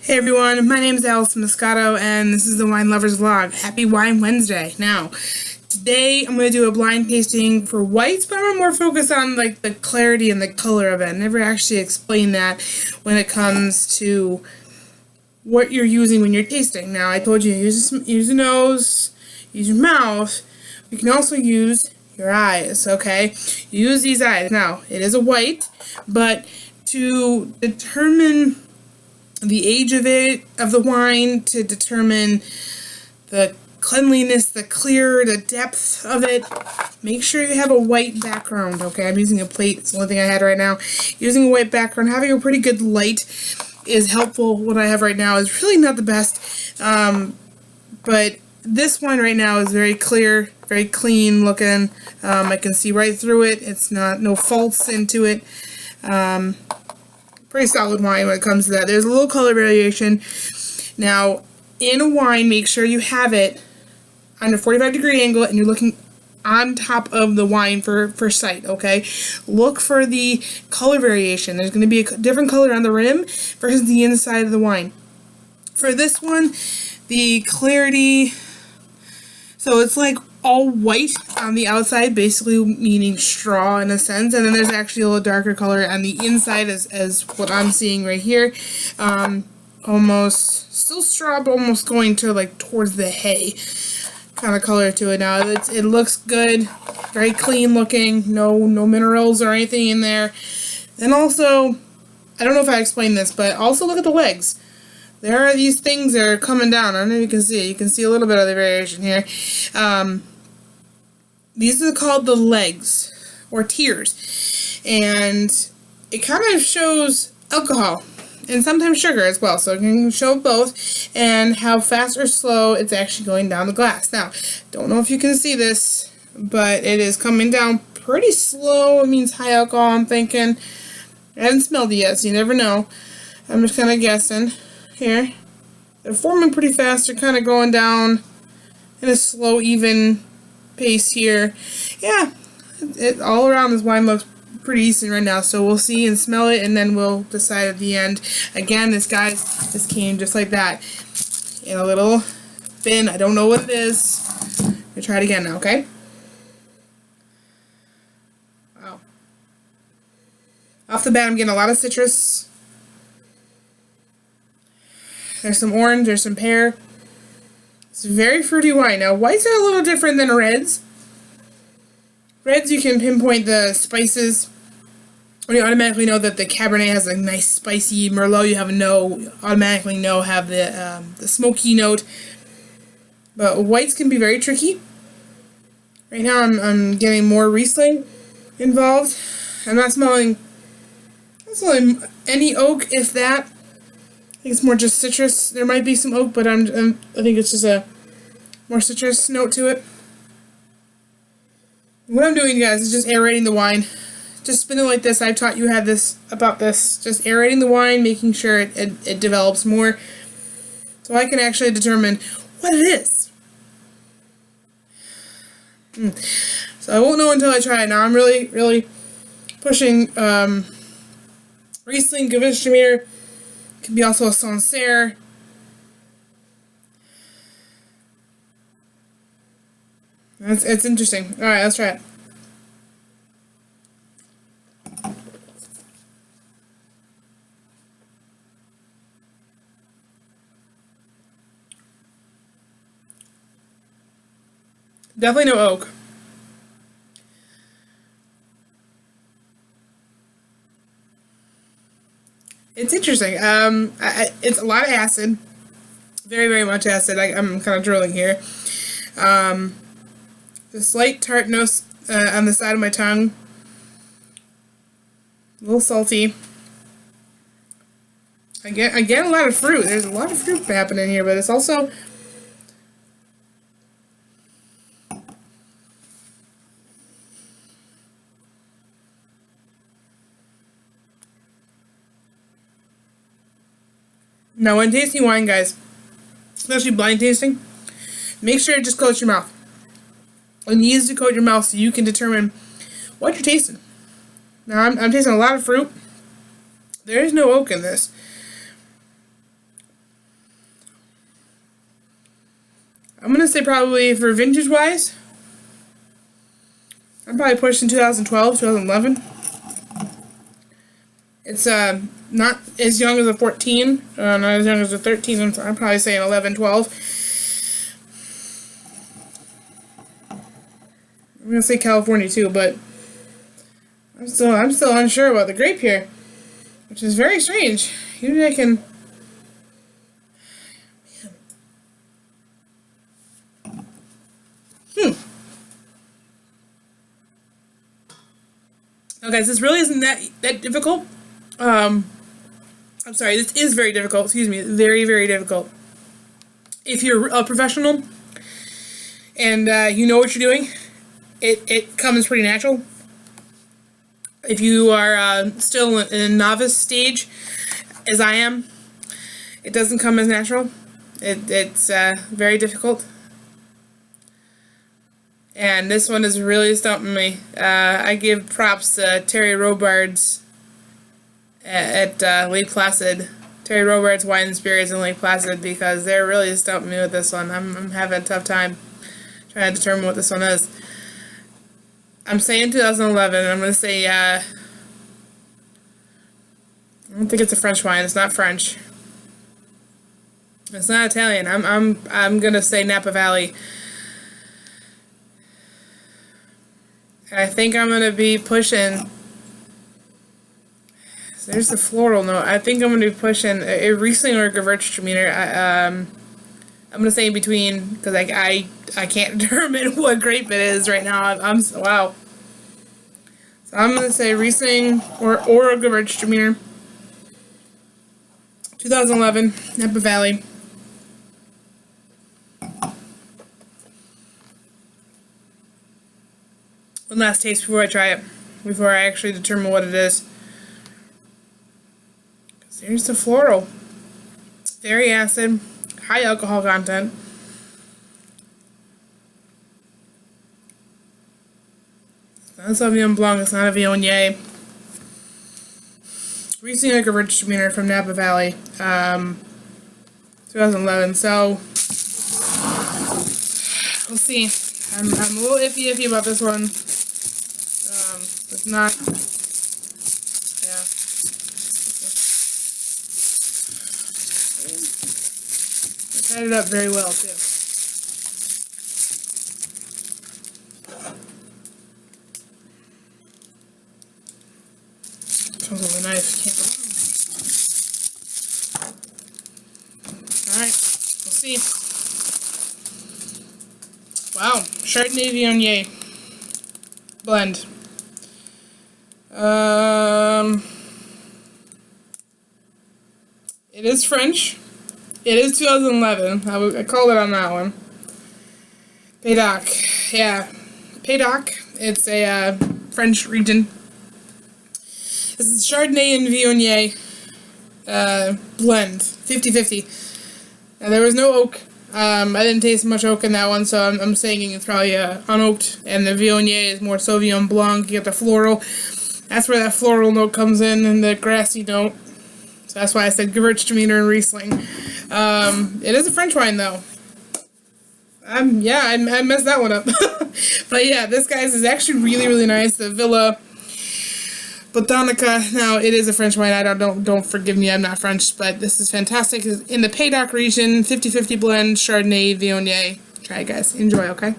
Hey everyone, my name is Alice Moscato and this is the Wine Lovers Vlog. Happy Wine Wednesday. Now, today I'm going to do a blind tasting for whites, but I'm more focused on like the clarity and the color of it. I never actually explained that when it comes to what you're using when you're tasting. Now, I told you use your nose, use your mouth. You can also use your eyes, okay? Use these eyes. Now, it is a white, but to determine the age of the wine, to determine the cleanliness, the clear, the depth of it, make sure you have a white background, okay? I'm using a plate, it's the only thing I had right now. Using a white background, having a pretty good light is helpful. What I have right now is really not the best, but this wine right now is very clear, very clean looking. I can see right through it. It's no faults into it. Pretty solid wine when it comes to that. There's a little color variation. Now, in a wine, make sure you have it on a 45-degree angle and you're looking on top of the wine for sight, okay? Look for the color variation. There's going to be a different color on the rim versus the inside of the wine. For this one, the clarity, so it's like all white on the outside, basically meaning straw in a sense, and then there's actually a little darker color on the inside as what I'm seeing right here. Almost still straw, but almost going to like towards the hay kind of color to it. Now it looks good, very clean looking, no minerals or anything in there. And also, I don't know if I explained this, but also look at the legs. There are these things that are coming down. I don't know if you can see it. You can see a little bit of the variation here. These are called the legs, or tears. And it kind of shows alcohol, and sometimes sugar as well. So it can show both, and how fast or slow it's actually going down the glass. Now, don't know if you can see this, but it is coming down pretty slow. It means high alcohol, I'm thinking. I haven't smelled it yet, so you never know. I'm just kind of guessing. Here, they're forming pretty fast. They're kind of going down in a slow, even pace here. Yeah, all around this wine looks pretty decent right now. So we'll see and smell it, and then we'll decide at the end. Again, this came just like that in a little bin. I don't know what it is. I'm gonna try it again now. Okay. Wow. Off the bat, I'm getting a lot of citrus. There's some orange, there's some pear. It's a very fruity wine. Now, whites are a little different than reds. Reds, you can pinpoint the spices. You automatically know that the Cabernet has a nice spicy. Merlot, you automatically have the smoky note. But whites can be very tricky. Right now, I'm getting more Riesling involved. I'm not smelling any oak, if that. I think it's more just citrus. There might be some oak, but I think it's just a more citrus note to it. What I'm doing, guys, is just aerating the wine. Just spin it like this. I've taught you about this. Just aerating the wine, making sure it develops more, so I can actually determine what it is. So I won't know until I try it. Now I'm really pushing Riesling, Gewürztraminer. Could be also a Sancerre. It's interesting. All right, let's try it. Definitely no oak. It's interesting. It's a lot of acid. Very much acid. I'm kind of drooling here. The slight tartness on the side of my tongue. A little salty. I get a lot of fruit. There's a lot of fruit happening here, but it's also... Now, when tasting wine, guys, especially blind tasting, make sure it just coats your mouth. It needs to coat your mouth so you can determine what you're tasting. Now, I'm tasting a lot of fruit. There is no oak in this. I'm gonna say probably for vintage wise, I'm probably pushing 2012, 2011. It's not as young as a 14, not as young as a 13. I'm probably saying 11, 12. I'm gonna say California too, but I'm still unsure about the grape here, which is very strange. Usually I can. Okay, so this really isn't that difficult. I'm sorry, this is very difficult. Excuse me, very, very difficult. If you're a professional and you know what you're doing, it comes pretty natural. If you are still in a novice stage, as I am, it doesn't come as natural. It's very difficult. And this one is really stumping me. I give props to Terry Robards at Lake Placid. Terry Robards Wine and Spirits in Lake Placid, because they're really stumping me with this one. I'm having a tough time trying to determine what this one is. I'm saying 2011. I'm going to say, I don't think it's a French wine. It's not French. It's not Italian. I'm going to say Napa Valley. I think I'm going to be pushing, there's the floral note. I think I'm going to be pushing a Riesling or a Gewürztraminer. I'm going to say in between, because I can't determine what grape it is right now. Wow. So I'm going to say Riesling or a Gewürztraminer. 2011, Napa Valley. One last taste before I try it, before I actually determine what it is. There's the floral. Very acid, high alcohol content. It's not a Sauvignon Blanc, it's not a Viognier. Riesling or Gewürztraminer from Napa Valley, 2011. So we'll see. I'm a little iffy about this one. It's not, yeah. I tied it up very well, too. Comes with a knife, can't go wrong. Alright, we'll see. Wow, Chardonnay Viognier blend. It is French. It is 2011. I called it on that one. Pays-d'Oc. Yeah. Pays-d'Oc. It's a French region. This is Chardonnay and Viognier blend. 50-50. Now, there was no oak. I didn't taste much oak in that one, so I'm saying it's probably unoaked. And the Viognier is more Sauvignon Blanc. You get the floral. That's where that floral note comes in, and the grassy note. So that's why I said Gewürztraminer and Riesling. It is a French wine, though. I messed that one up. But yeah, this guy's is actually really, really nice. The Villa Botanica. Now, it is a French wine. Don't forgive me, I'm not French, but this is fantastic. It's in the Pays-d'Oc region, 50-50 blend, Chardonnay, Viognier. Try it, guys. Enjoy, okay?